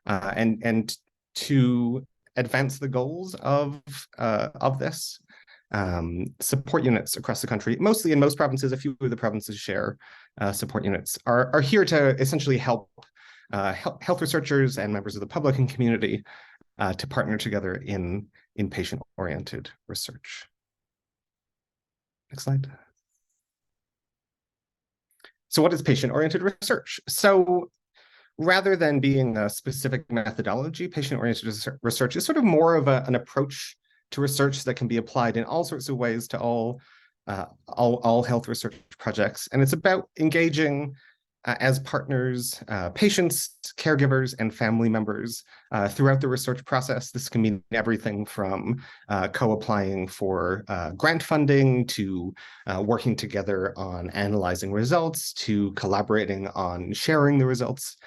and to advance the goals of this. Support units across the country, mostly in most provinces, a few of the provinces share support units, are here to essentially help health researchers and members of the public and community to partner together in patient-oriented research. Next slide. So what is patient-oriented research? So rather than being a specific methodology, patient-oriented research is sort of more of an approach to research that can be applied in all sorts of ways to all health research projects. And it's about engaging as partners, patients, caregivers, and family members throughout the research process. This can mean everything from co-applying for grant funding to working together on analyzing results to collaborating on sharing the results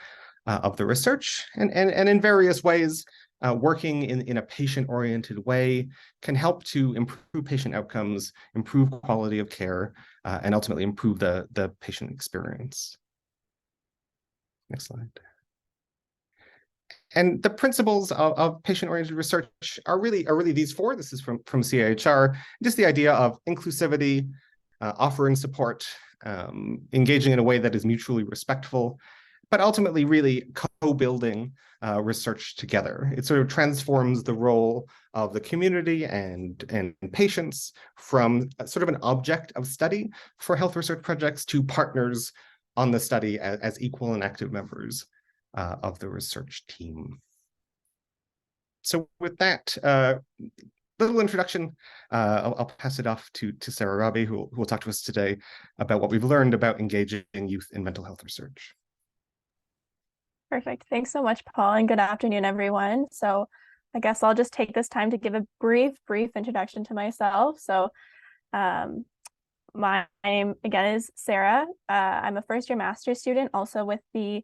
of the research. And in various ways, working in a patient-oriented way can help to improve patient outcomes, improve quality of care, and ultimately improve the patient experience. Next slide. And the principles of patient-oriented research are really these four. This is from CIHR, just the idea of inclusivity, offering support, engaging in a way that is mutually respectful, but ultimately really co-building research together. It sort of transforms the role of the community and patients from sort of an object of study for health research projects to partners on the study as equal and active members of the research team. So with that little introduction, I'll pass it off to Sarah Robbie, who will talk to us today about what we've learned about engaging youth in mental health research. Perfect. Thanks so much, Paul, and good afternoon, everyone. So I guess I'll just take this time to give a brief introduction to myself. So my name, again, is Sarah. I'm a first-year master's student, also with the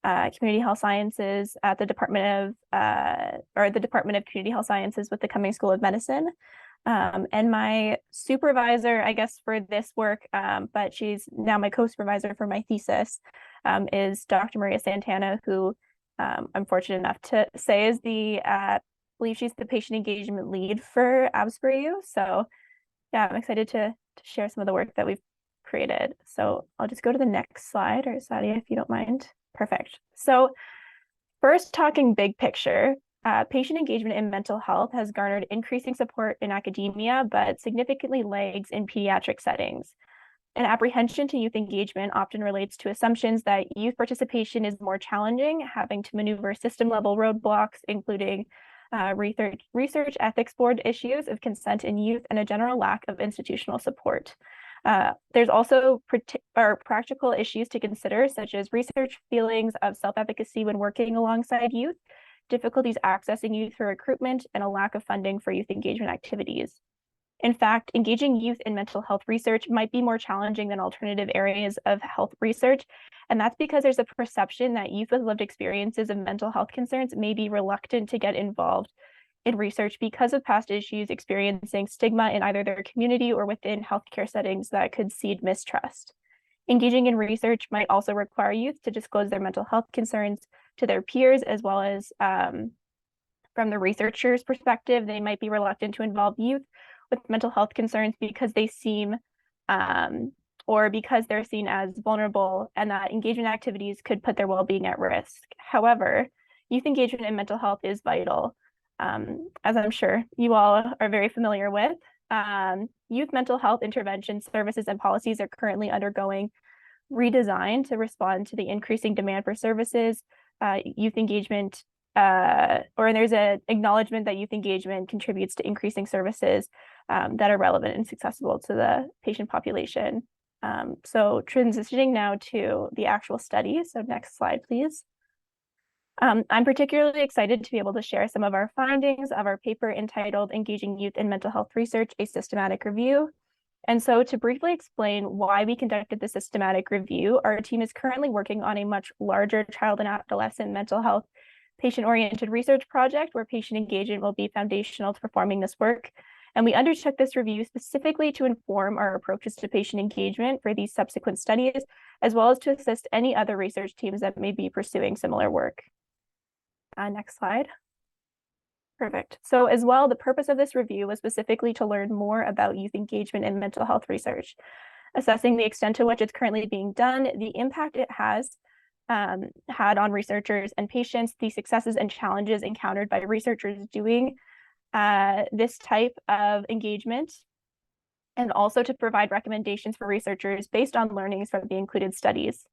Community Health Sciences at the Department of Community Health Sciences with the Cummings School of Medicine. And my supervisor, I guess, for this work, but she's now my co-supervisor for my thesis, is Dr. Maria Santana, who I'm fortunate enough to say is I believe she's the patient engagement lead for AbSPORU. So yeah, I'm excited to share some of the work that we've created. So I'll just go to the next slide, or Sadia, if you don't mind. Perfect. So first, talking big picture, patient engagement in mental health has garnered increasing support in academia, but significantly lags in pediatric settings. An apprehension to youth engagement often relates to assumptions that youth participation is more challenging, having to maneuver system-level roadblocks, including research ethics board issues of consent in youth and a general lack of institutional support. There's also practical issues to consider, such as research feelings of self-efficacy when working alongside youth, difficulties accessing youth for recruitment, and a lack of funding for youth engagement activities. In fact, engaging youth in mental health research might be more challenging than alternative areas of health research, and that's because there's a perception that youth with lived experiences of mental health concerns may be reluctant to get involved in research because of past issues experiencing stigma in either their community or within healthcare settings that could seed mistrust. Engaging in research might also require youth to disclose their mental health concerns to their peers, as well as from the researcher's perspective, they might be reluctant to involve youth with mental health concerns because they seem or because they're seen as vulnerable, and that engagement activities could put their well-being at risk. However, youth engagement in mental health is vital. As I'm sure you all are very familiar with, youth mental health intervention services and policies are currently undergoing redesign to respond to the increasing demand for services. Youth engagement, or there's an acknowledgement that youth engagement contributes to increasing services that are relevant and accessible to the patient population. So transitioning now to the actual study. So next slide, please. I'm particularly excited to be able to share some of our findings of our paper entitled Engaging Youth in Mental Health Research, a Systematic Review. And so to briefly explain why we conducted the systematic review, our team is currently working on a much larger child and adolescent mental health patient-oriented research project where patient engagement will be foundational to performing this work. And we undertook this review specifically to inform our approaches to patient engagement for these subsequent studies, as well as to assist any other research teams that may be pursuing similar work. Next slide. Perfect. So as well, the purpose of this review was specifically to learn more about youth engagement in mental health research, assessing the extent to which it's currently being done, the impact it has had on researchers and patients, the successes and challenges encountered by researchers doing this type of engagement, and also to provide recommendations for researchers based on learnings from the included studies.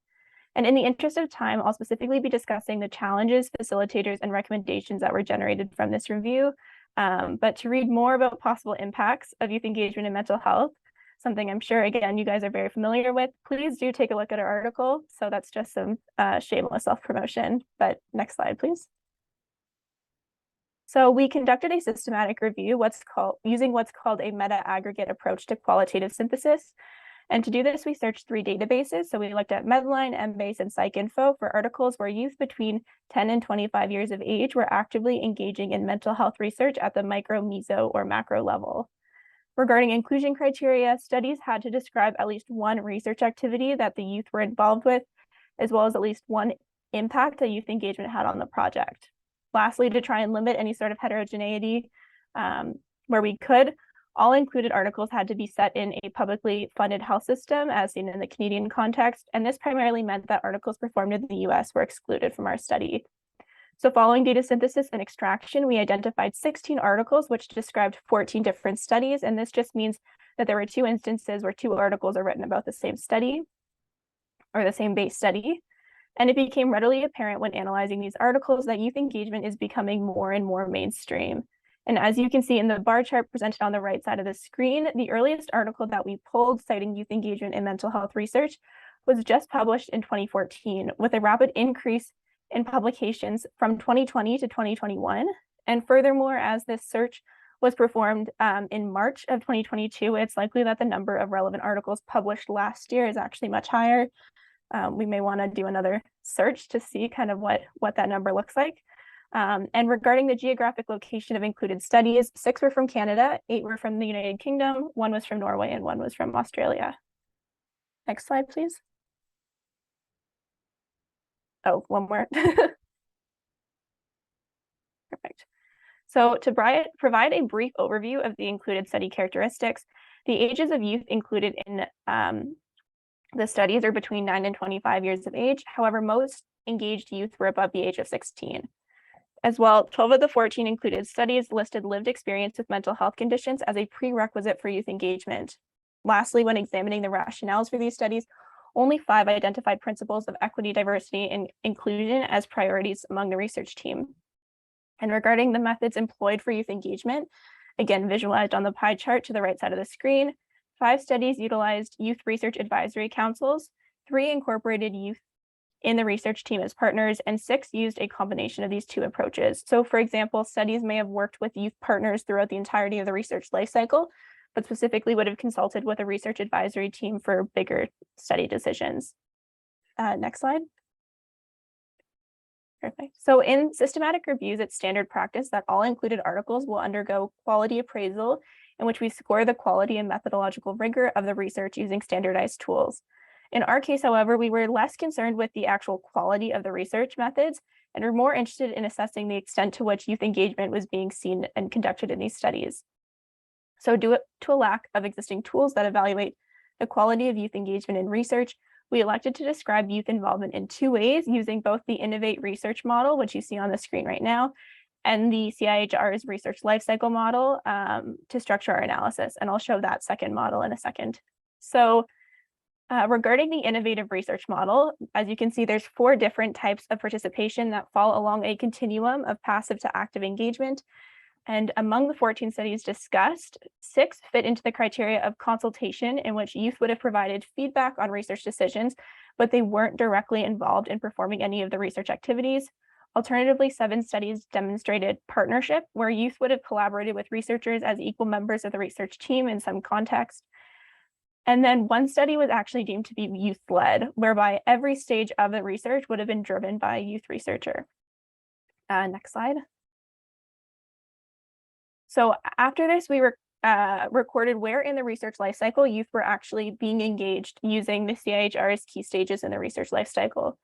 And in the interest of time, I'll specifically be discussing the challenges, facilitators, and recommendations that were generated from this review. But to read more about possible impacts of youth engagement in mental health, something I'm sure, again, you guys are very familiar with, please do take a look at our article. So that's just some shameless self-promotion. But next slide, please. So we conducted a systematic review, using what's called a meta-aggregate approach to qualitative synthesis. And to do this, we searched 3 databases. So we looked at Medline, Embase, and PsycInfo for articles where youth between 10 and 25 years of age were actively engaging in mental health research at the micro, meso, or macro level. Regarding inclusion criteria, studies had to describe at least one research activity that the youth were involved with, as well as at least one impact that youth engagement had on the project. Lastly, to try and limit any sort of heterogeneity where we could, all included articles had to be set in a publicly funded health system, as seen in the Canadian context, and this primarily meant that articles performed in the US were excluded from our study. So following data synthesis and extraction, we identified 16 articles which described 14 different studies, and this just means that there were 2 instances where 2 articles are written about the same study, or the same base study. And it became readily apparent when analyzing these articles that youth engagement is becoming more and more mainstream. And as you can see in the bar chart presented on the right side of the screen, the earliest article that we pulled citing youth engagement in mental health research was just published in 2014, with a rapid increase in publications from 2020 to 2021. And furthermore, as this search was performed in March of 2022, it's likely that the number of relevant articles published last year is actually much higher. We may want to do another search to see kind of what that number looks like. And regarding the geographic location of included studies, 6 were from Canada, 8 were from the United Kingdom, 1 was from Norway, and 1 was from Australia. Next slide, please. Oh, one more. Perfect. So to provide a brief overview of the included study characteristics, the ages of youth included in the studies are between 9 and 25 years of age. However, most engaged youth were above the age of 16. As well, 12 of the 14 included studies listed lived experience with mental health conditions as a prerequisite for youth engagement. Lastly, when examining the rationales for these studies, only 5 identified principles of equity, diversity, and inclusion as priorities among the research team. And regarding the methods employed for youth engagement, again, visualized on the pie chart to the right side of the screen, 5 studies utilized youth research advisory councils, 3 incorporated youth in the research team as partners, and 6 used a combination of these 2 approaches. So for example, studies may have worked with youth partners throughout the entirety of the research lifecycle, but specifically would have consulted with a research advisory team for bigger study decisions. Next slide. Perfect. So in systematic reviews, it's standard practice that all included articles will undergo quality appraisal, in which we score the quality and methodological rigor of the research using standardized tools. In our case, however, we were less concerned with the actual quality of the research methods and were more interested in assessing the extent to which youth engagement was being seen and conducted in these studies. So due to a lack of existing tools that evaluate the quality of youth engagement in research, we elected to describe youth involvement in 2 ways, using both the Innovate research model, which you see on the screen right now, and the CIHR's research lifecycle model to structure our analysis. And I'll show that second model in a second. So regarding the innovative research model, as you can see, there's 4 different types of participation that fall along a continuum of passive to active engagement. And among the 14 studies discussed, 6 fit into the criteria of consultation, in which youth would have provided feedback on research decisions, but they weren't directly involved in performing any of the research activities. Alternatively, 7 studies demonstrated partnership, where youth would have collaborated with researchers as equal members of the research team in some context. And then 1 study was actually deemed to be youth-led, whereby every stage of the research would have been driven by a youth researcher. Next slide. So after this, we recorded where in the research lifecycle youth were actually being engaged using the CIHR's key stages in the research lifecycle.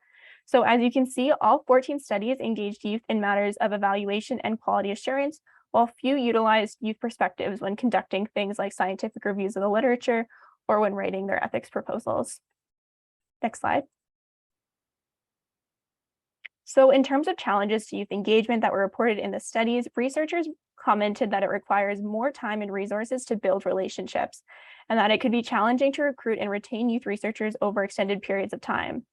So as you can see, all 14 studies engaged youth in matters of evaluation and quality assurance, while few utilized youth perspectives when conducting things like scientific reviews of the literature or when writing their ethics proposals. Next slide. So in terms of challenges to youth engagement that were reported in the studies, researchers commented that it requires more time and resources to build relationships, and that it could be challenging to recruit and retain youth researchers over extended periods of time.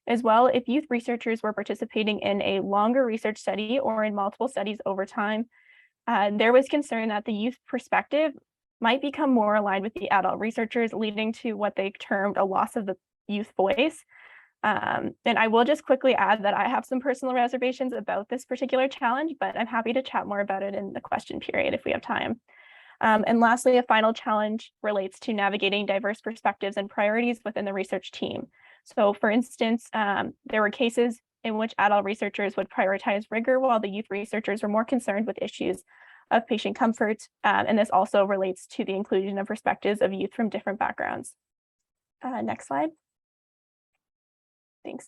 As well, if youth researchers were participating in a longer research study or in multiple studies over time, there was concern that the youth perspective might become more aligned with the adult researchers, leading to what they termed a loss of the youth voice. And I will just quickly add that I have some personal reservations about this particular challenge, but I'm happy to chat more about it in the question period if we have time. And lastly, a final challenge relates to navigating diverse perspectives and priorities within the research team. So for instance, there were cases in which adult researchers would prioritize rigor while the youth researchers were more concerned with issues of patient comfort. And this also relates to the inclusion of perspectives of youth from different backgrounds. Next slide. Thanks.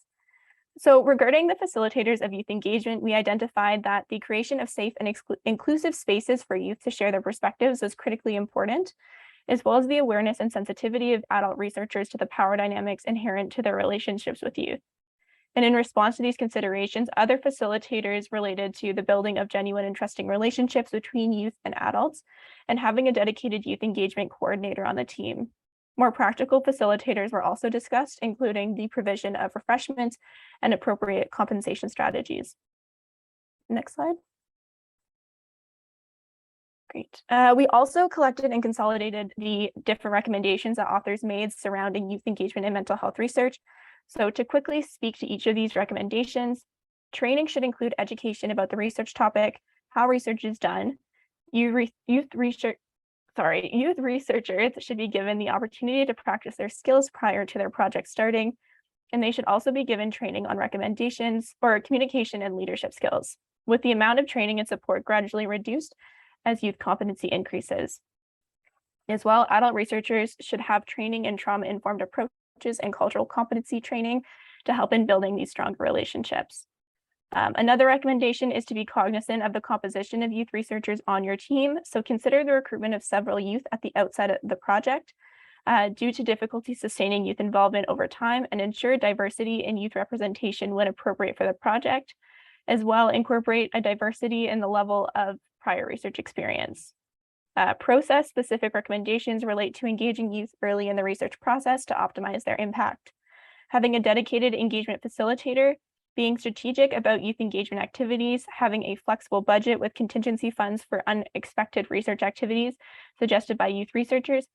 So regarding the facilitators of youth engagement, we identified that the creation of safe and inclusive spaces for youth to share their perspectives was critically important, as well as the awareness and sensitivity of adult researchers to the power dynamics inherent to their relationships with youth. And in response to these considerations, other facilitators related to the building of genuine and trusting relationships between youth and adults, and having a dedicated youth engagement coordinator on the team. More practical facilitators were also discussed, including the provision of refreshments and appropriate compensation strategies. Next slide. Great. We also collected and consolidated the different recommendations that authors made surrounding youth engagement in mental health research. So to quickly speak to each of these recommendations, training should include education about the research topic, how research is done. Youth researchers should be given the opportunity to practice their skills prior to their project starting, and they should also be given training on recommendations or communication and leadership skills, with the amount of training and support gradually reduced as youth competency increases. As well, adult researchers should have training in trauma-informed approaches and cultural competency training to help in building these stronger relationships. Another recommendation is to be cognizant of the composition of youth researchers on your team. So consider the recruitment of several youth at the outset of the project due to difficulty sustaining youth involvement over time, and ensure diversity in youth representation when appropriate for the project. As well, incorporate a diversity in the level of prior research experience. Process-specific recommendations relate to engaging youth early in the research process to optimize their impact. Having a dedicated engagement facilitator, being strategic about youth engagement activities, having a flexible budget with contingency funds for unexpected research activities suggested by youth researchers,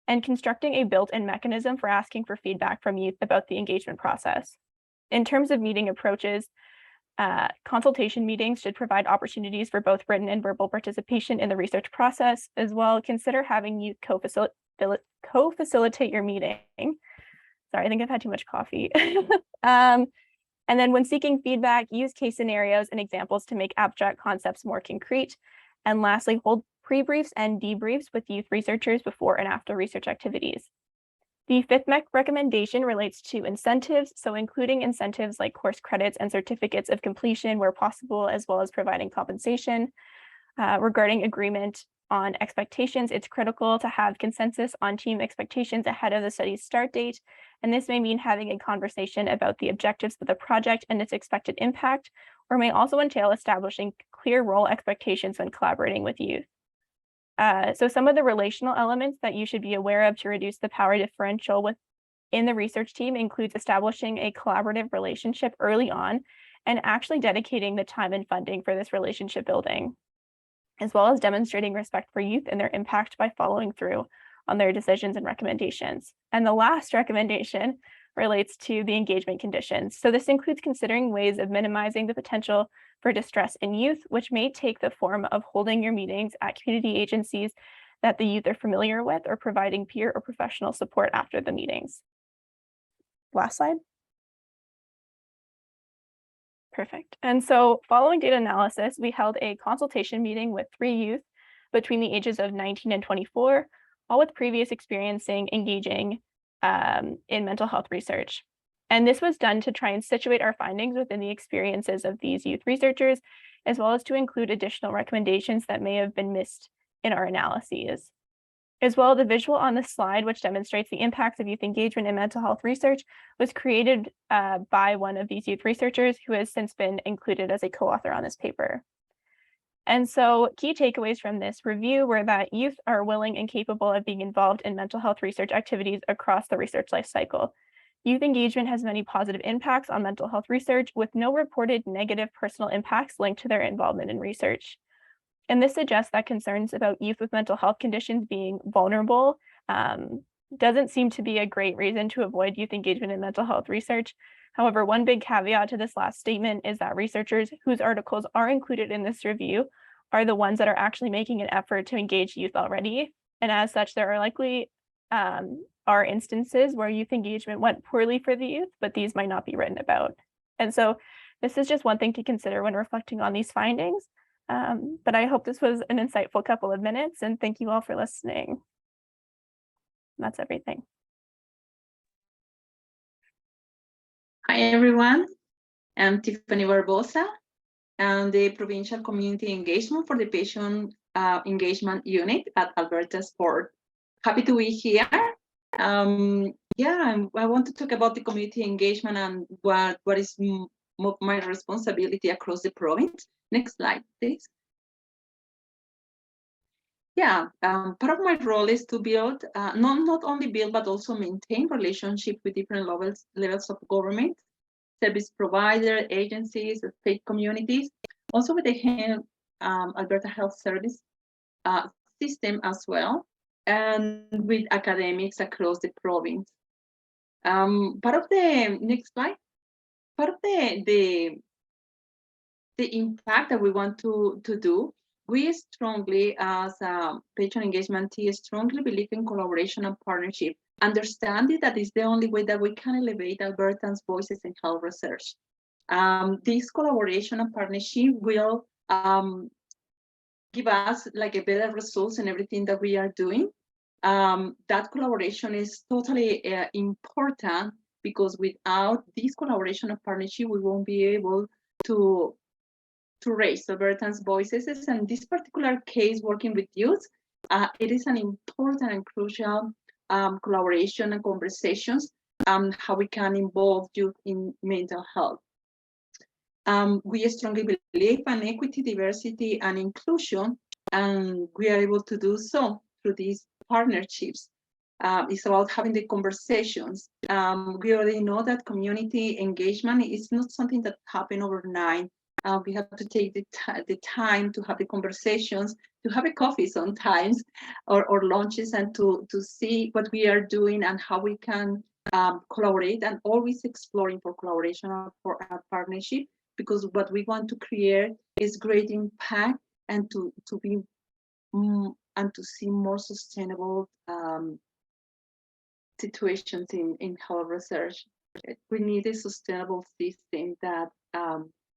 and constructing a built-in mechanism for asking for feedback from youth about the engagement process. In terms of meeting approaches, consultation meetings should provide opportunities for both written and verbal participation in the research process. As well, consider having youth co-facilitate your meeting. Sorry, I think I've had too much coffee. And then when seeking feedback, use case scenarios and examples to make abstract concepts more concrete. And lastly, hold pre-briefs and debriefs with youth researchers before and after research activities. The fifth recommendation relates to incentives, so including incentives like course credits and certificates of completion where possible, as well as providing compensation. Regarding agreement on expectations, it's critical to have consensus on team expectations ahead of the study's start date, and this may mean having a conversation about the objectives of the project and its expected impact, or may also entail establishing clear role expectations when collaborating with youth. So some of the relational elements that you should be aware of to reduce the power differential within the research team includes establishing a collaborative relationship early on and actually dedicating the time and funding for this relationship building, as well as demonstrating respect for youth and their impact by following through on their decisions and recommendations. And the last recommendation relates to the engagement conditions. So this includes considering ways of minimizing the potential for distress in youth, which may take the form of holding your meetings at community agencies that the youth are familiar with, or providing peer or professional support after the meetings. Last slide. Perfect. And so following data analysis, we held a consultation meeting with 3 youth between the ages of 19 and 24, all with previous experience engaging in mental health research. And this was done to try and situate our findings within the experiences of these youth researchers, as well as to include additional recommendations that may have been missed in our analyses. As well, the visual on the slide, which demonstrates the impacts of youth engagement in mental health research, was created by one of these youth researchers who has since been included as a co-author on this paper. And so key takeaways from this review were that youth are willing and capable of being involved in mental health research activities across the research life cycle. Youth engagement has many positive impacts on mental health research, with no reported negative personal impacts linked to their involvement in research. And this suggests that concerns about youth with mental health conditions being vulnerable doesn't seem to be a great reason to avoid youth engagement in mental health research. However, one big caveat to this last statement is that researchers whose articles are included in this review are the ones that are actually making an effort to engage youth already. And as such, there are likely are instances where youth engagement went poorly for the youth, but these might not be written about. And so this is just one thing to consider when reflecting on these findings. But I hope this was an insightful couple of minutes, and thank you all for listening. That's everything. Hi, everyone. I'm Tiffany Barbosa. I'm the Provincial Community Engagement for the Patient Engagement Unit at AbSPORU. Happy to be here. I want to talk about the community engagement and what is my responsibility across the province. Next slide, please. Yeah, part of my role is to build, not only build, but also maintain relationship with different levels of government, service provider, agencies, state communities, also with the Alberta Health Service system as well, and with academics across the province. Part of the next slide, part of the impact that we want to do, we strongly, as a patient engagement team, strongly believe in collaboration and partnership, understanding that is the only way that we can elevate Albertans' voices in health research. This collaboration and partnership will give us like a better results in everything that we are doing. That collaboration is totally important, because without this collaboration and partnership, we won't be able to raise Albertans' voices. And in this particular case, working with youth, it is an important and crucial collaboration and conversations how we can involve youth in mental health. We strongly believe in equity, diversity, and inclusion, and we are able to do so through these partnerships. It's about having the conversations. We already know that community engagement is not something that happens overnight. We have to take the time to have the conversations, to have a coffee sometimes, or lunches, and to see what we are doing and how we can collaborate, and always exploring for collaboration or for a partnership, because what we want to create is great impact and to be and to see more sustainable situations in health research. We need a sustainable system that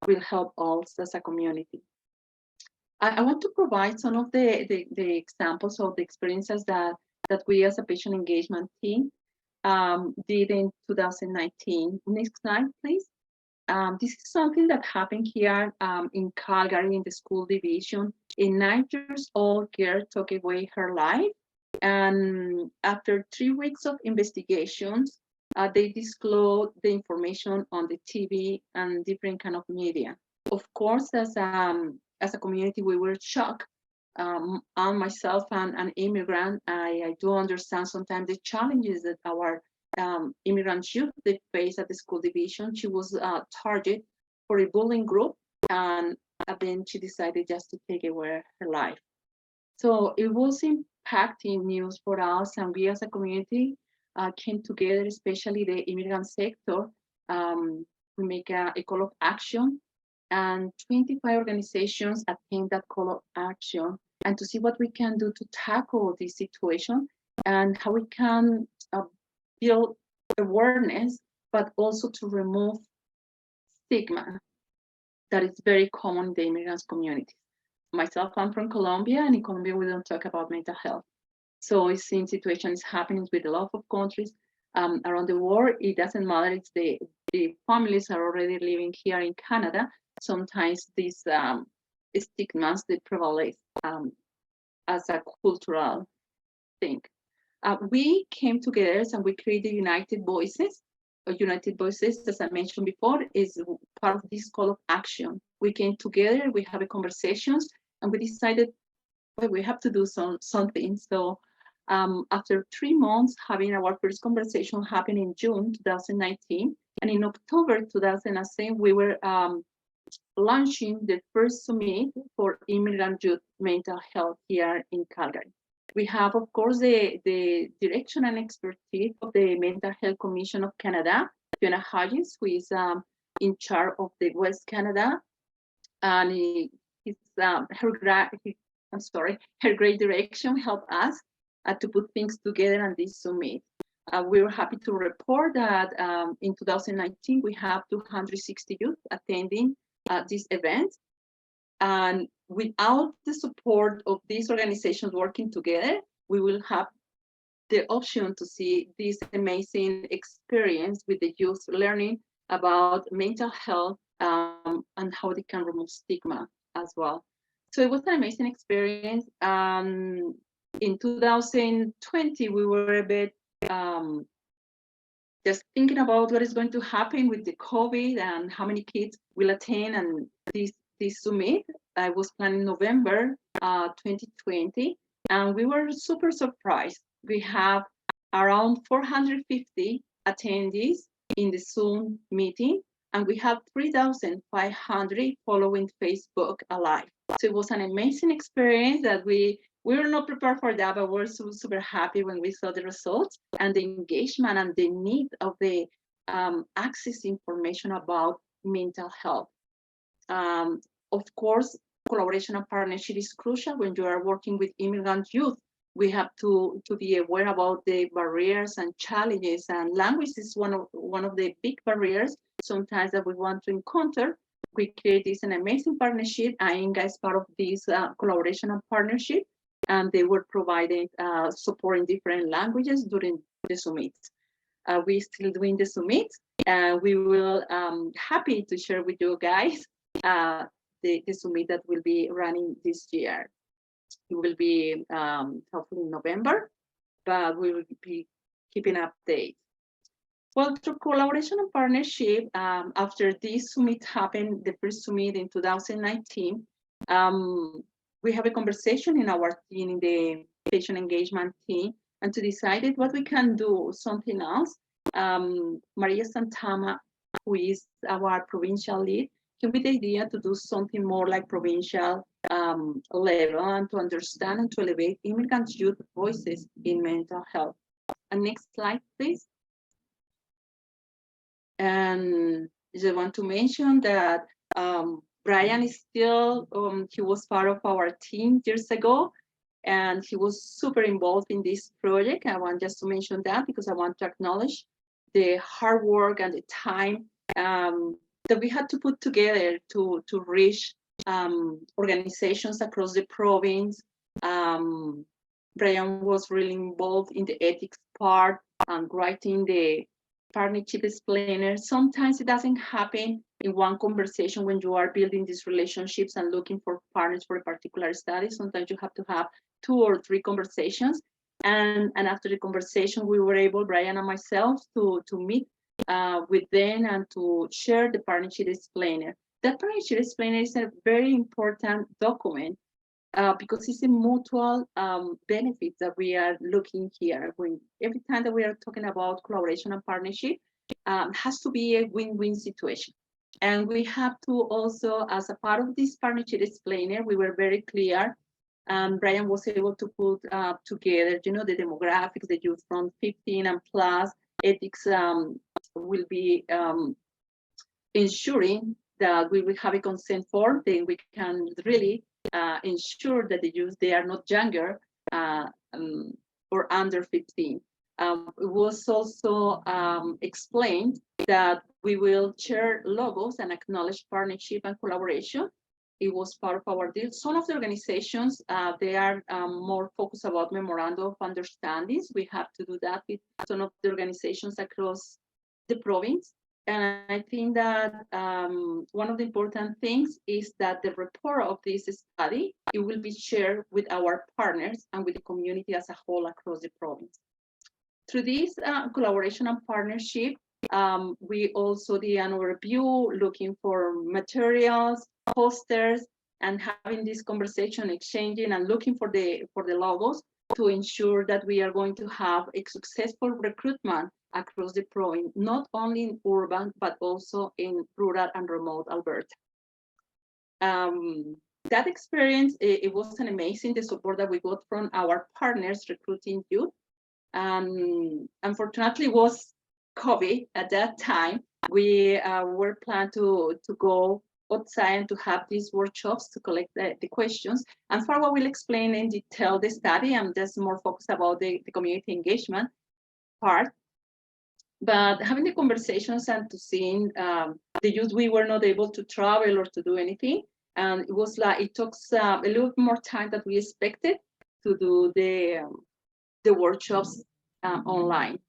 will help us as a community. I want to provide some of the examples of the experiences that we as a patient engagement team did in 2019. Next slide, please. This is something that happened here in Calgary in the school division. A 9-year-old girl took away her life, and after 3 weeks of investigations, they disclosed the information on the TV and different kind of media. Of course, as a community, we were shocked. I myself, an immigrant, I do understand sometimes the challenges that our immigrant youth they face at the school division. She was targeted for a bullying group, and then she decided just to take away her life. So it was impacting news for us, and we as a community came together, especially the immigrant sector. We make a call of action, and 25 organizations attend that call of action, and to see what we can do to tackle this situation and how we can build awareness, but also to remove stigma that is very common in the immigrant community. Myself, I'm from Colombia, and in Colombia we don't talk about mental health. So it seems situations happening with a lot of countries, around the world. It doesn't matter if the families are already living here in Canada. Sometimes these stigmas that prevalent as a cultural thing. We came together and we created United Voices. United Voices, as I mentioned before, is part of this call of action. We came together, we have conversations, and we decided, well, we have to do something. So after 3 months, having our first conversation happened in June 2019, and in October 2018, we were launching the first summit for immigrant youth mental health here in Calgary. We have, of course, the direction and expertise of the Mental Health Commission of Canada, Fiona Hodges, who is in charge of the West Canada, and her great direction helped us to put things together on this summit. We were happy to report that in 2019 we have 260 youth attending this event. And without the support of these organizations working together, we will have the option to see this amazing experience with the youth learning about mental health and how they can remove stigma as well. So it was an amazing experience. In 2020, we were a bit just thinking about what is going to happen with the COVID and how many kids will attend and this summit. I was planning November 2020, and we were super surprised. We have around 450 attendees in the Zoom meeting, and we have 3,500 following Facebook Live. So it was an amazing experience that we were not prepared for that, but we're super happy when we saw the results and the engagement and the need of the access information about mental health. Of course, collaboration and partnership is crucial when you are working with immigrant youth. We have to be aware about the barriers and challenges, and language is one of the big barriers sometimes that we want to encounter. We create this an amazing partnership. Inga is part of this collaboration and partnership, and they were providing support in different languages during the summit. We're still doing the summit, and we will happy to share with you guys the summit that will be running this year. It will be hopefully in November, but we will be keeping updates. Well, through collaboration and partnership, after this summit happened, the first summit in 2019, we have a conversation in our team, in the patient engagement team, and to decide what we can do, something else. Maria Santana, who is our provincial lead, came with the idea to do something more like provincial level and to understand and to elevate immigrant youth voices in mental health. And next slide, please. And I just want to mention that Brian is still, he was part of our team years ago, and he was super involved in this project. I want just to mention that because I want to acknowledge the hard work and the time that we had to put together to reach organizations across the province. Brian was really involved in the ethics part and writing the partnership explainer. Sometimes it doesn't happen in one conversation when you are building these relationships and looking for partners for a particular study. Sometimes you have to have 2 or 3 conversations. And after the conversation, we were able, Brian and myself, to meet with them and to share the partnership explainer. That partnership explainer is a very important document because it's a mutual benefit that we are looking here. Every time that we are talking about collaboration and partnership, has to be a win-win situation. And we have to also, as a part of this partnership explainer, we were very clear. Brian was able to put together, the demographics, the youth from 15 and plus. Ethics will be ensuring that we will have a consent form, then we can really ensure that the youth, they are not younger or under 15. It was also explained that we will share logos and acknowledge partnership and collaboration. it was part of our deal. Some of the organizations, they are more focused about memorandum of understandings. We have to do that with some of the organizations across the province. And I think that one of the important things is that the report of this study, it will be shared with our partners and with the community as a whole across the province. Through this collaboration and partnership, we also did an overview looking for materials, posters, and having this conversation, exchanging and looking for the logos to ensure that we are going to have a successful recruitment across the province, not only in urban, but also in rural and remote Alberta. That experience, it was an amazing, the support that we got from our partners recruiting youth. Unfortunately, it was COVID at that time. We were planned to go outside and to have these workshops to collect the questions. And Farwa will explain in detail the study. I'm just more focused about the community engagement part. But having the conversations and to seeing the youth, we were not able to travel or to do anything. And it was like, it took a little more time than we expected to do the workshops online.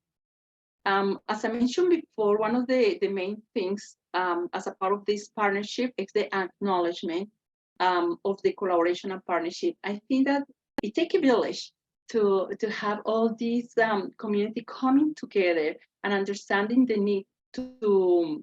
As I mentioned before, one of the main things as a part of this partnership is the acknowledgement of the collaboration and partnership. I think that it takes a village to have all these community coming together and understanding the need to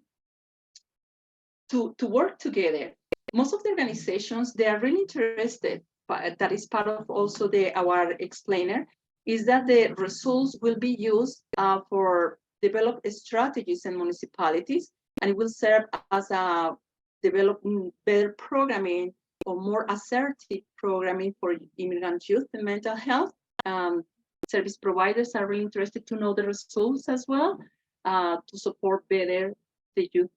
work together. Most of the organizations, they are really interested, but that is part of also our explainer, is that the results will be used for develop strategies in municipalities, and it will serve as a developing better programming or more assertive programming for immigrant youth and mental health. Service providers are really interested to know the results as well to support better the youth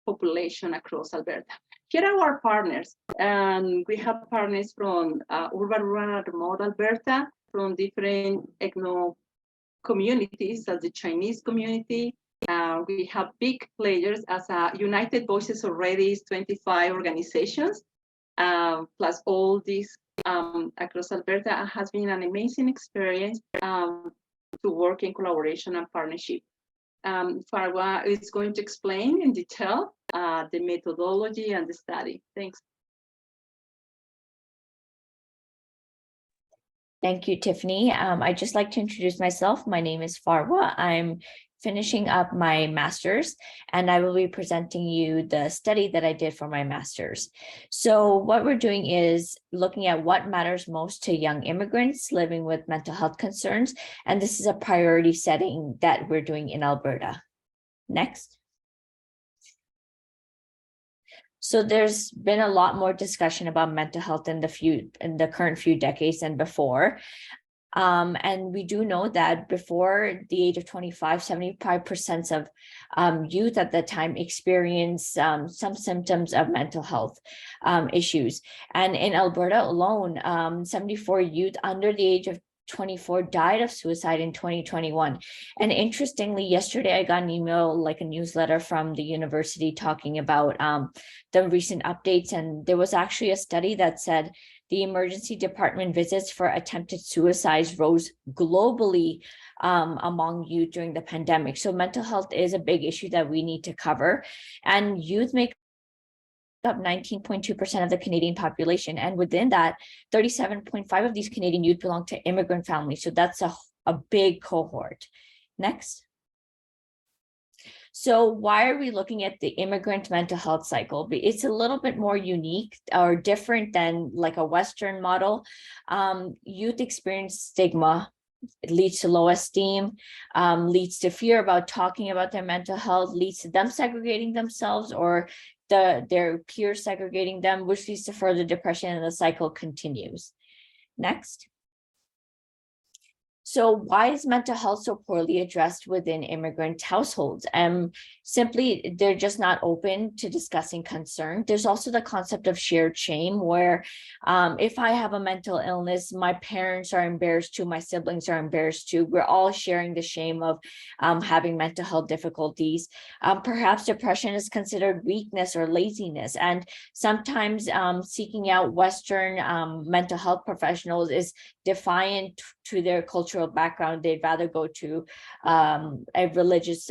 population across Alberta. Here are our partners, and we have partners from urban, rural, remote Alberta, from different ethno communities, as the Chinese community. We have big players as United Voices already is 25 organizations, plus all these across Alberta. Has been an amazing experience to work in collaboration and partnership. Farwa is going to explain in detail the methodology and the study. Thanks. Thank you, Tiffany. I'd just like to introduce myself. My name is Farwa. I'm finishing up my master's, and I will be presenting you the study that I did for my master's. So what we're doing is looking at what matters most to young immigrants living with mental health concerns, and this is a priority setting that we're doing in Alberta. Next. So there's been a lot more discussion about mental health in the current few decades than before. And we do know that before the age of 25, 75% of youth at the time experience some symptoms of mental health issues. And in Alberta alone, 74 youth under the age of 24 died of suicide in 2021. And interestingly, yesterday I got an email, like a newsletter from the university talking about the recent updates. And there was actually a study that said the emergency department visits for attempted suicides rose globally among youth during the pandemic. So mental health is a big issue that we need to cover. And youth make up 19.2% of the Canadian population. And within that, 37.5% of these Canadian youth belong to immigrant families. So that's a big cohort. Next. So why are we looking at the immigrant mental health cycle? It's a little bit more unique or different than like a Western model. Youth experience stigma. It leads to low esteem, leads to fear about talking about their mental health, leads to them segregating themselves or their peers segregating them, which leads to further depression, and the cycle continues. Next. So why is mental health so poorly addressed within immigrant households? Simply, they're just not open to discussing concern. There's also the concept of shared shame, where if I have a mental illness, my parents are embarrassed too, my siblings are embarrassed too. We're all sharing the shame of having mental health difficulties. Perhaps depression is considered weakness or laziness. And sometimes seeking out Western mental health professionals is defiant to their cultural background. They'd rather go to a religious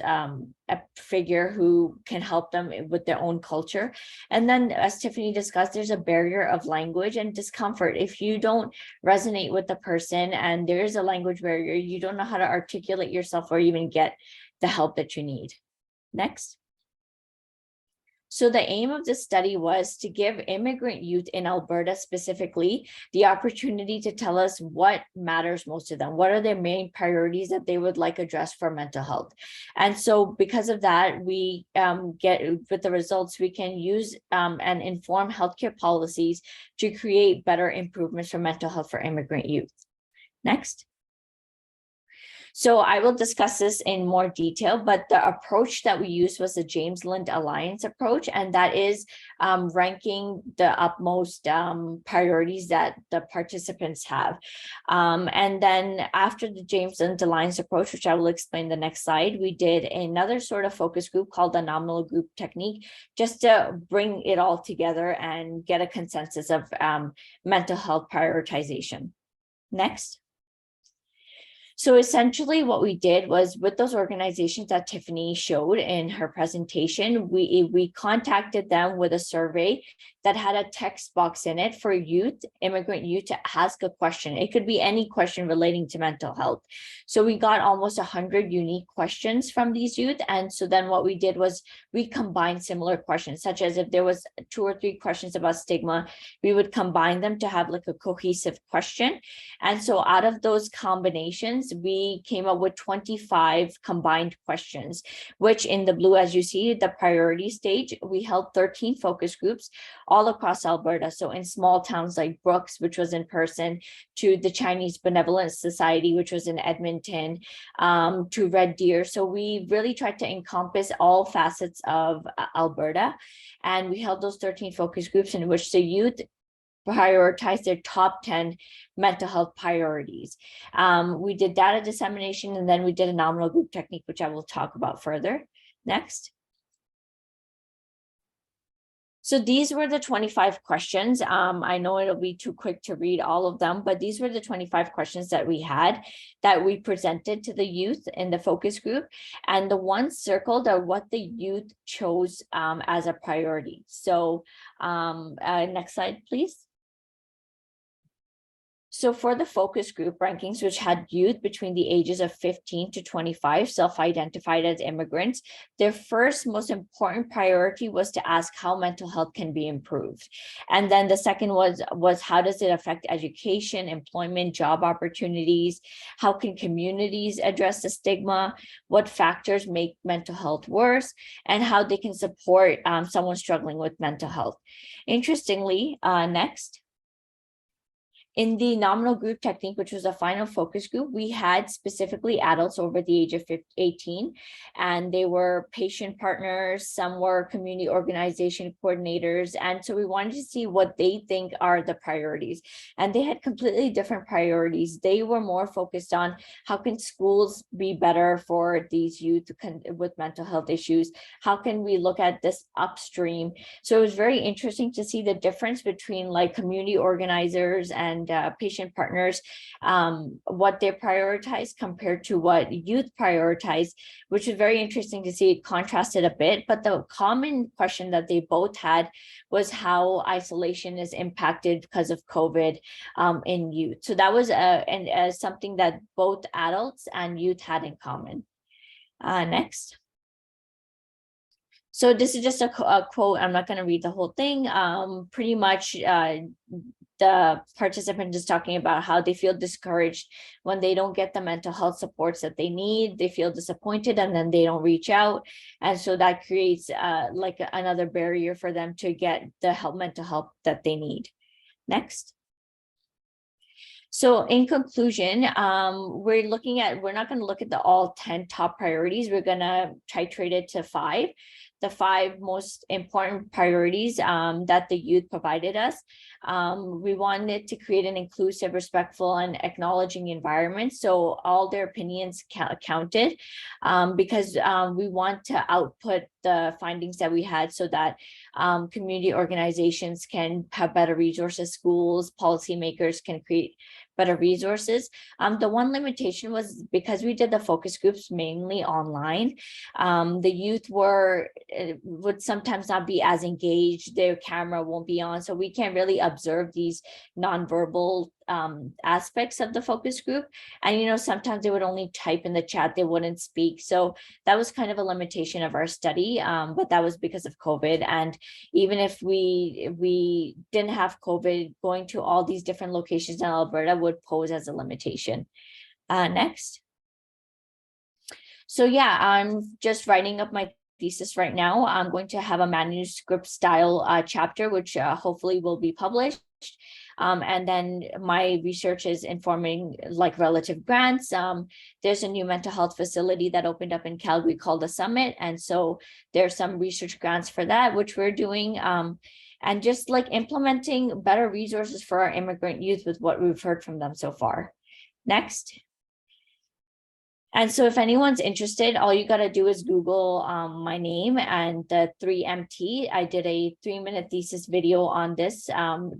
a figure who can help them with their own culture. And then, as Tiffany discussed, there's a barrier of language and discomfort. If you don't resonate with the person and there is a language barrier, you don't know how to articulate yourself or even get the help that you need. Next. So the aim of this study was to give immigrant youth in Alberta specifically the opportunity to tell us what matters most to them. What are their main priorities that they would like addressed for mental health? And so because of that, we get with the results, we can use and inform healthcare policies to create better improvements for mental health for immigrant youth. Next. So I will discuss this in more detail, but the approach that we used was the James Lind Alliance approach, and that is ranking the utmost priorities that the participants have. And then after the James Lind Alliance approach, which I will explain the next slide, we did another sort of focus group called the nominal group technique, just to bring it all together and get a consensus of mental health prioritization. Next. So essentially what we did was, with those organizations that Tiffany showed in her presentation, we contacted them with a survey that had a text box in it for youth, immigrant youth, to ask a question. It could be any question relating to mental health. So we got almost 100 unique questions from these youth. And so then what we did was we combined similar questions, such as if there was 2 or 3 questions about stigma, we would combine them to have like a cohesive question. And so out of those combinations, we came up with 25 combined questions, which in the blue, as you see, the priority stage, we held 13 focus groups all across Alberta. So in small towns like Brooks, which was in person, to the Chinese Benevolent Society, which was in Edmonton, to Red Deer. So we really tried to encompass all facets of Alberta. And we held those 13 focus groups in which the youth prioritize their top 10 mental health priorities. We did data dissemination, and then we did a nominal group technique, which I will talk about further. Next. So these were the 25 questions. I know it'll be too quick to read all of them, but these were the 25 questions that we had that we presented to the youth in the focus group. And the ones circled are what the youth chose as a priority. So next slide, please. So for the focus group rankings, which had youth between the ages of 15 to 25, self-identified as immigrants, their first most important priority was to ask how mental health can be improved. And then the second was how does it affect education, employment, job opportunities? How can communities address the stigma? What factors make mental health worse? And how they can support someone struggling with mental health. Interestingly, next. In the nominal group technique, which was a final focus group, we had specifically adults over the age of 18, and they were patient partners, some were community organization coordinators. And so we wanted to see what they think are the priorities. And they had completely different priorities. They were more focused on how can schools be better for these youth with mental health issues? How can we look at this upstream? So it was very interesting to see the difference between like community organizers and patient partners, what they prioritize compared to what youth prioritize, which is very interesting to see. It contrasted a bit, but the common question that they both had was how isolation is impacted because of COVID in youth. So that was something that both adults and youth had in common. Next. So this is just a quote. I'm not going to read the whole thing. Pretty much the participant is talking about how they feel discouraged when they don't get the mental health supports that they need. They feel disappointed and then they don't reach out. And so that creates like another barrier for them to get the mental health that they need. Next. So in conclusion, we're not going to look at the all 10 top priorities. We're going to titrate it to 5. The 5 most important priorities that the youth provided us. We wanted to create an inclusive, respectful, and acknowledging environment. So all their opinions counted, because we want to output the findings that we had so that community organizations can have better resources, schools, policymakers can create better resources. The one limitation was because we did the focus groups mainly online, the youth would sometimes not be as engaged, their camera won't be on, so we can't really observe these nonverbal aspects of the focus group. And sometimes they would only type in the chat, they wouldn't speak. So that was kind of a limitation of our study, but that was because of COVID. And even if we didn't have COVID, going to all these different locations in Alberta would pose as a limitation. Next. So yeah, I'm just writing up my thesis right now. I'm going to have a manuscript style chapter, which hopefully will be published. And then my research is informing like relative grants. There's a new mental health facility that opened up in Calgary called the Summit. And so there's some research grants for that, which we're doing. And just like implementing better resources for our immigrant youth with what we've heard from them so far. Next. And so if anyone's interested, all you got to do is Google my name and the 3MT. I did a 3-minute thesis video on this,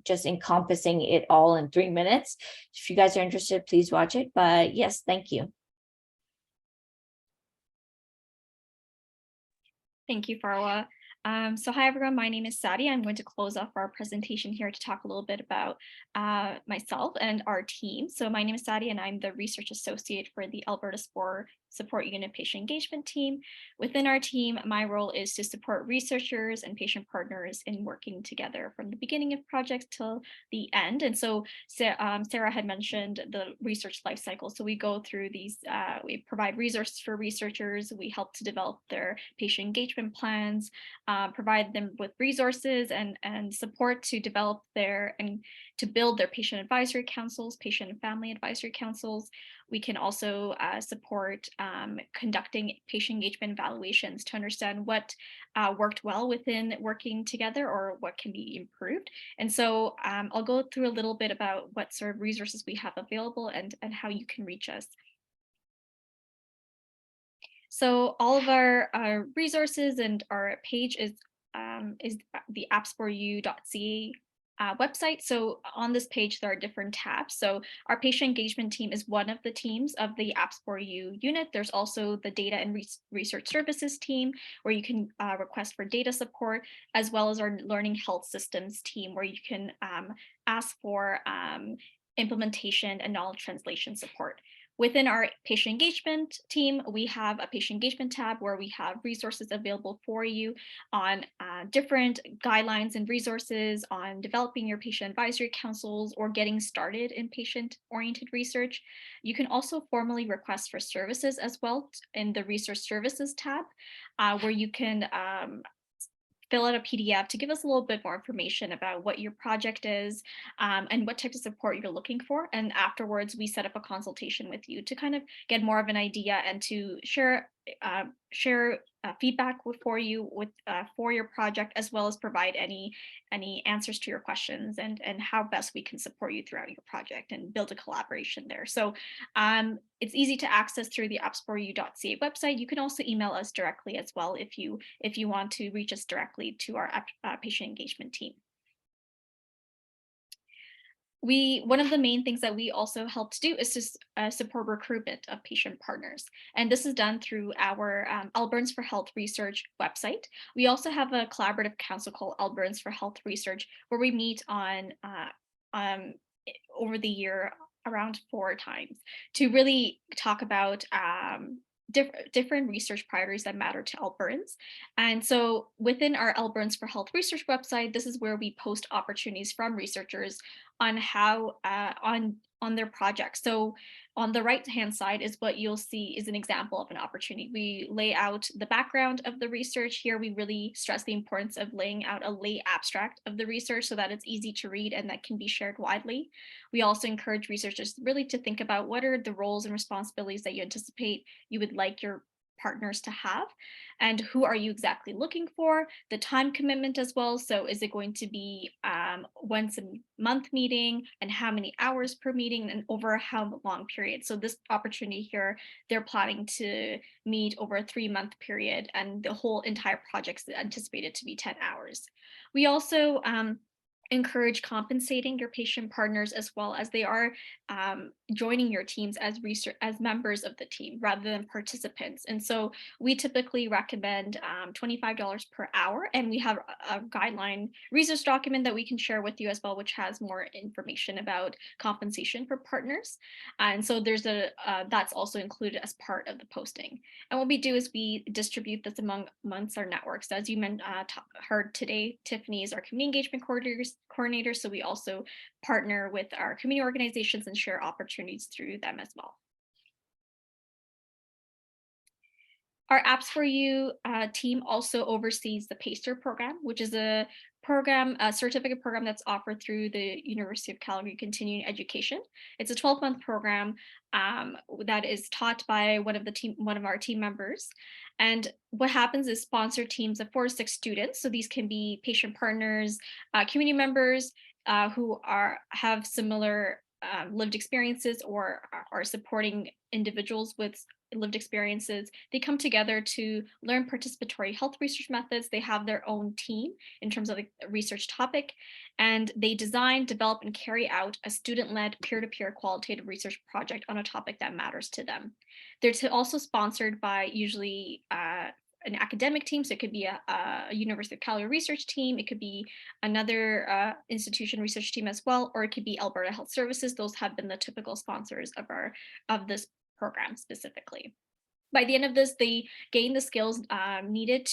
just encompassing it all in 3 minutes. If you guys are interested, please watch it. But yes, thank you. Thank you, Farwa. So hi, everyone. My name is Sadi. I'm going to close off our presentation here to talk a little bit about myself and our team. So my name is Sadi, and I'm the research associate for the Alberta AbSPORU Support Unit Patient Engagement Team. Within our team, my role is to support researchers and patient partners in working together from the beginning of projects till the end. And so Sarah had mentioned the research life cycle. So we go through these, we provide resources for researchers, we help to develop their patient engagement plans, provide them with resources and support to develop and to build their patient advisory councils, patient and family advisory councils. We can also support conducting patient engagement evaluations to understand what worked well within working together or what can be improved. And so I'll go through a little bit about what sort of resources we have available and how you can reach us. So all of our resources and our page is the absporu.ca website. So on this page, there are different tabs. So our patient engagement team is one of the teams of the AbSPORU unit. There's also the data and research services team, where you can request for data support, as well as our learning health systems team, where you can ask for implementation and knowledge translation support. Within our patient engagement team, we have a patient engagement tab where we have resources available for you on different guidelines and resources on developing your patient advisory councils or getting started in patient-oriented research. You can also formally request for services as well in the research services tab, where you can fill out a PDF to give us a little bit more information about what your project is and what type of support you're looking for. And afterwards, we set up a consultation with you to kind of get more of an idea and to share feedback for you for your project, as well as provide any answers to your questions and how best we can support you throughout your project and build a collaboration there. So it's easy to access through the absporu.ca website. You can also email us directly as well if you want to reach us directly to our patient engagement team. One of the main things that we also help to do is to support recruitment of patient partners. And this is done through our Albertans for Health Research website. We also have a collaborative council called Albertans for Health Research, where we meet on over the year around 4 times to really talk about different research priorities that matter to Albertans. And so within our Albertans for Health Research website, this is where we post opportunities from researchers on how on their project. So on the right hand side is what you'll see is an example of an opportunity. We lay out the background of the research. Here we really stress the importance of laying out a lay abstract of the research so that it's easy to read and that can be shared widely. We also encourage researchers really to think about what are the roles and responsibilities that you anticipate you would like your partners to have, and who are you exactly looking for, the time commitment as well. So is it going to be once a month meeting, and how many hours per meeting, and over how long period? So this opportunity here, they're planning to meet over a 3-month period, and the whole entire project is anticipated to be 10 hours. We also encourage compensating your patient partners as well, as they are joining your teams as members of the team rather than participants. And so we typically recommend $25 per hour, and we have a guideline research document that we can share with you as well, which has more information about compensation for partners. And so there's that's also included as part of the posting. And what we do is we distribute this amongst our networks. As you heard today, Tiffany is our community engagement coordinator. So we also partner with our community organizations and share opportunities through them as well. Our AbSPORU team also oversees the PACER program, which is a certificate program that's offered through the University of Calgary Continuing Education. It's a 12-month program that is taught by one of our team members. And what happens is sponsored teams of 4 to 6 students. So these can be patient partners, community members who have similar lived experiences or are supporting individuals with lived experiences. They come together to learn participatory health research methods. They have their own team in terms of the research topic, and they design, develop, and carry out a student-led peer-to-peer qualitative research project on a topic that matters to them. They're also sponsored by usually an academic team. So it could be a University of Calgary research team. It could be another institution research team as well, or it could be Alberta Health Services. Those have been the typical sponsors of this program specifically. By the end of this, they gain the skills needed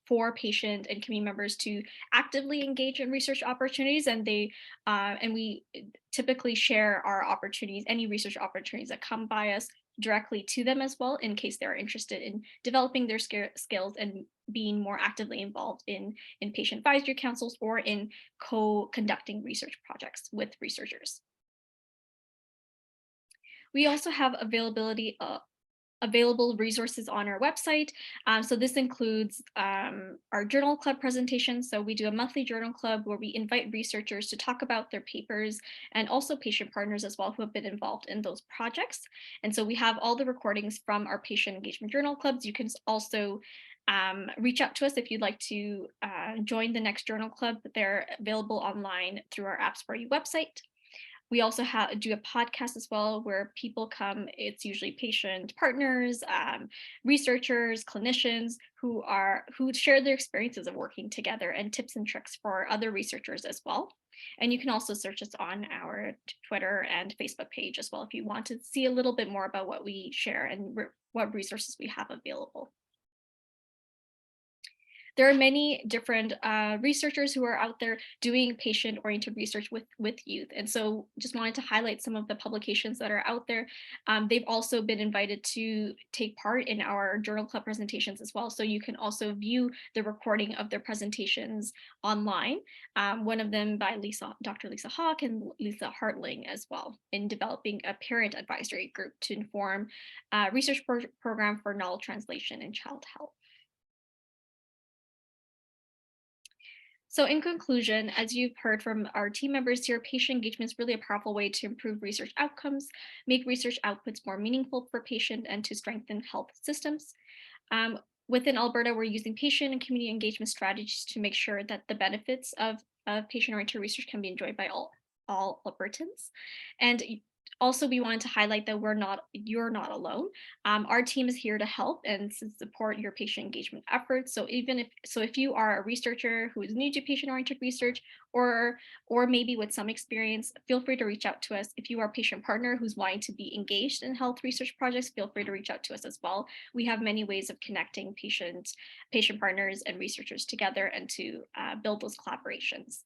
for patient and community members to actively engage in research opportunities, and we typically share our opportunities, any research opportunities that come by us, directly to them as well, in case they're interested in developing their skills and being more actively involved in patient advisory councils or in co-conducting research projects with researchers. We also have available resources on our website. So this includes our journal club presentations. So we do a monthly journal club where we invite researchers to talk about their papers, and also patient partners as well who have been involved in those projects. And so we have all the recordings from our patient engagement journal clubs. You can also reach out to us if you'd like to join the next journal club. They're available online through our AbSPORU website. We also do a podcast as well where people come. It's usually patient partners, researchers, clinicians who share their experiences of working together and tips and tricks for other researchers as well. And you can also search us on our Twitter and Facebook page as well if you want to see a little bit more about what we share and what resources we have available. There are many different researchers who are out there doing patient-oriented research with youth. And so just wanted to highlight some of the publications that are out there. They've also been invited to take part in our journal club presentations as well. So you can also view the recording of their presentations online. One of them by Dr. Lisa Hawk and Lisa Hartling as well, in developing a parent advisory group to inform research program for novel translation in child health. So in conclusion, as you've heard from our team members here, patient engagement is really a powerful way to improve research outcomes, make research outputs more meaningful for patients, and to strengthen health systems. Within Alberta, we're using patient and community engagement strategies to make sure that the benefits of patient-oriented research can be enjoyed by all Albertans. And also, we wanted to highlight that you're not alone. Our team is here to help and to support your patient engagement efforts. So if you are a researcher who is new to patient-oriented research, or maybe with some experience, feel free to reach out to us. If you are a patient partner who's wanting to be engaged in health research projects, feel free to reach out to us as well. We have many ways of connecting patient partners and researchers together and to build those collaborations.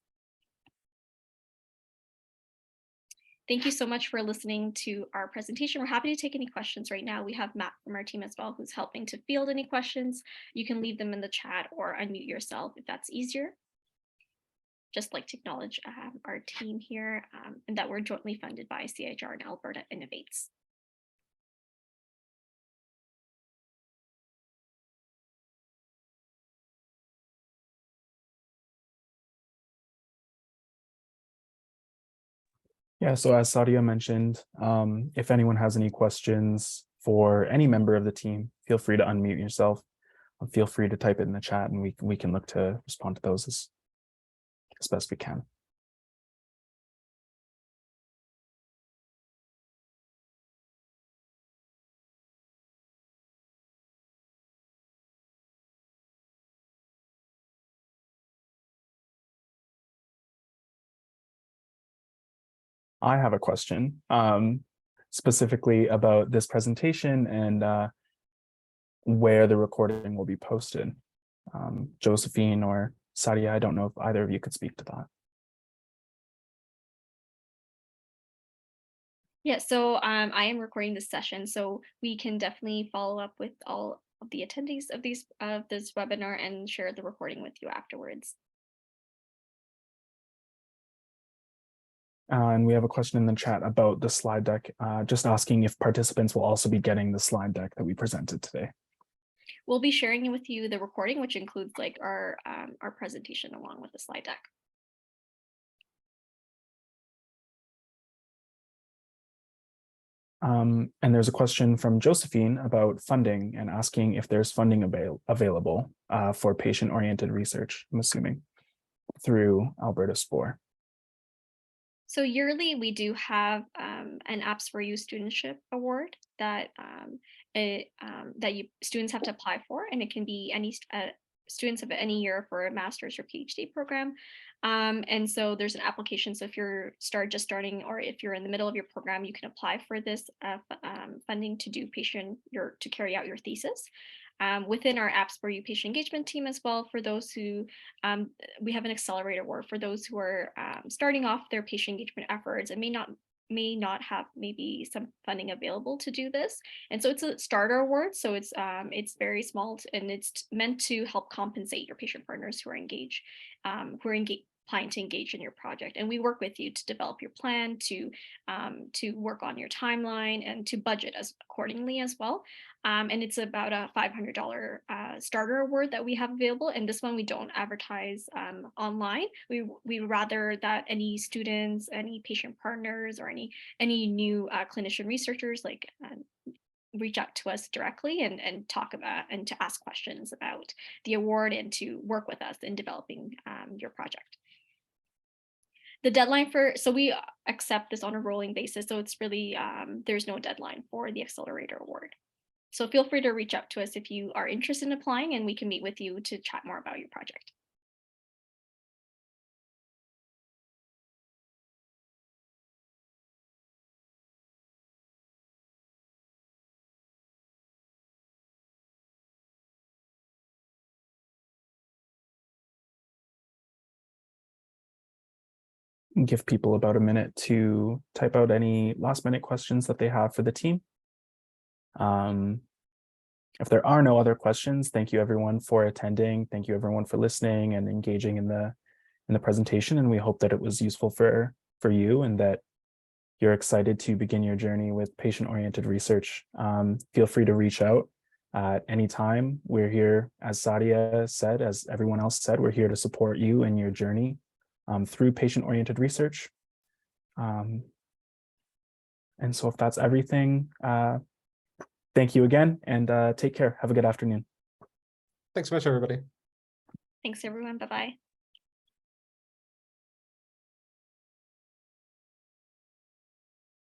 Thank you so much for listening to our presentation. We're happy to take any questions right now. We have Matt from our team as well, who's helping to field any questions. You can leave them in the chat or unmute yourself if that's easier. Just like to acknowledge our team here and that we're jointly funded by CIHR and Alberta Innovates. Yeah, so as Sadia mentioned, if anyone has any questions for any member of the team, feel free to unmute yourself. Feel free to type it in the chat and we can look to respond to those as best we can. I have a question specifically about this presentation and where the recording will be posted. Josephine or Sadia, I don't know if either of you could speak to that. Yeah, so I am recording this session, so we can definitely follow up with all of the attendees of this webinar and share the recording with you afterwards. And we have a question in the chat about the slide deck, just asking if participants will also be getting the slide deck that we presented today. We'll be sharing with you the recording, which includes like our presentation along with the slide deck. And there's a question from Josephine about funding and asking if there's funding available for patient-oriented research, I'm assuming, through Alberta AbSPORU. So yearly, we do have an AbSPORU studentship award that students have to apply for, and it can be any students of any year for a master's or PhD program. And so there's an application. So if you're just starting, or if you're in the middle of your program, you can apply for this funding to do to carry out your thesis. Within our AbSPORU patient engagement team as well, for those who, we have an accelerator award for those who are starting off their patient engagement efforts and may not have maybe some funding available to do this. And so it's a starter award. So it's very small and it's meant to help compensate your patient partners who are applying to engage in your project. And we work with you to develop your plan, to work on your timeline and to budget accordingly as well. And it's about a $500 starter award that we have available. And this one we don't advertise online. We rather that any students, any patient partners, or any new clinician researchers reach out to us directly and talk about and to ask questions about the award and to work with us in developing your project. The deadline so we accept this on a rolling basis. So it's really, there's no deadline for the Accelerator Award. So feel free to reach out to us if you are interested in applying, and we can meet with you to chat more about your project. Give people about a minute to type out any last minute questions that they have for the team. If there are no other questions, thank you everyone for attending. Thank you everyone for listening and engaging in the presentation. And we hope that it was useful for you and that you're excited to begin your journey with patient-oriented research. Feel free to reach out at any time. We're here, as Sadia said, as everyone else said, we're here to support you in your journey through patient-oriented research. And so if that's everything, thank you again and take care. Have a good afternoon. Thanks so much, everybody. Thanks, everyone. Bye-bye.